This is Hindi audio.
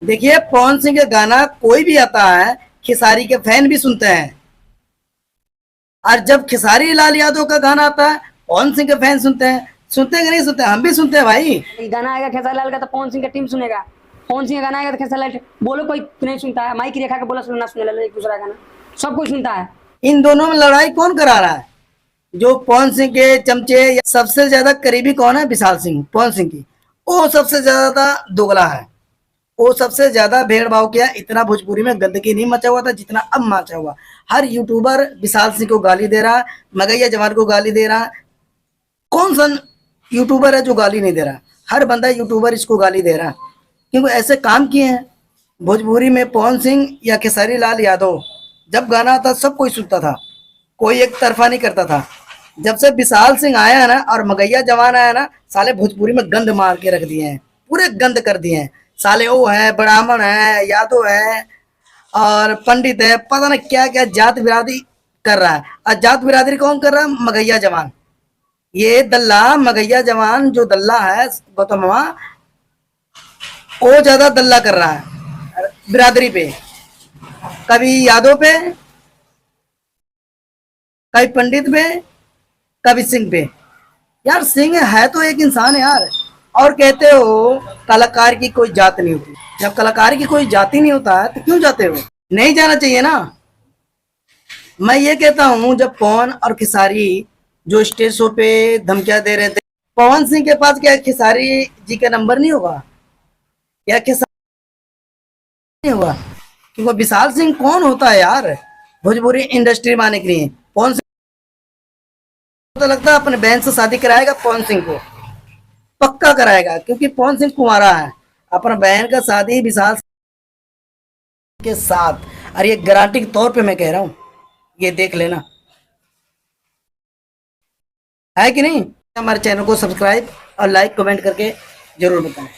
देखिए पवन सिंह का गाना कोई भी आता है खेसारी के फैन भी सुनते हैं, और जब खेसारी लाल यादव का गाना आता है पवन सिंह के फैन सुनते हैं। सुनते हैं कि नहीं सुनते? हम भी सुनते हैं भाई। गाना आएगा खेसारी लाल का तो पवन सिंह का टीम सुनेगा, पवन सिंह का गाना आएगा तो खेसारी लाल बोलो कोई नहीं सुनता है, माइक रेखा के बोला सुनना सुने ला एक दूसरा गाना सब कोई सुनता है। इन दोनों में लड़ाई कौन करा रहा है? जो पवन सिंह के चमचे या सबसे ज्यादा करीबी कौन है? विशाल सिंह पवन सिंह की। वो सबसे ज्यादा दोगला है। वो सबसे ज्यादा भेदभाव किया। इतना भोजपुरी में गंदगी नहीं मचा हुआ था जितना अब मचा हुआ। हर यूट्यूबर विशाल सिंह को गाली दे रहा, मगैया जवान को गाली दे रहा। कौन सा यूट्यूबर है जो गाली नहीं दे रहा? हर बंदा यूट्यूबर इसको गाली दे रहा, क्योंकि ऐसे काम किए हैं भोजपुरी में। पवन सिंह या खेसारी लाल यादव जब गाना आता सब कोई सुनता था, कोई एक तरफा नहीं करता था। जब से विशाल सिंह आया ना और मगैया जवान आया ना, साले भोजपुरी में गंद मार के रख दिए हैं, पूरे गंद कर दिए हैं। साले वो है, ब्राह्मण है, यादव है और पंडित है, पता नहीं क्या क्या जात बिरादरी कर रहा है। और जात बिरादरी कौन कर रहा है? मगैया जवान। ये दल्ला मगैया जवान जो दल्ला है गौतम मामा, वो ज्यादा दल्ला कर रहा है बिरादरी पे। कभी यादव पे, कभी पंडित पे, कभी सिंह पे। यार सिंह है तो एक इंसान है यार। और कहते हो कलाकार की कोई जात नहीं होती। जब कलाकार की कोई जाति नहीं होता है तो क्यों जाते हो? नहीं जाना चाहिए ना। मैं ये कहता हूँ जब पवन और खेसारी जो स्टेज शो पे धमकियां दे रहे थे, पवन सिंह के पास क्या खेसारी जी का नंबर नहीं होगा? या खेसारी नहीं होगा? क्योंकि विशाल सिंह कौन होता है यार भोजपुरी इंडस्ट्री में आने के लिए? पवन सिंह तो लगता है अपने बहन से शादी कराएगा, पवन सिंह को पक्का कराएगा, क्योंकि पवन सिंह कुंवारा है। अपना बहन का शादी विशाल के साथ, और ये गारंटी के तौर पे मैं कह रहा हूँ, ये देख लेना। है कि नहीं? हमारे चैनल को सब्सक्राइब और लाइक कमेंट करके जरूर बताएं।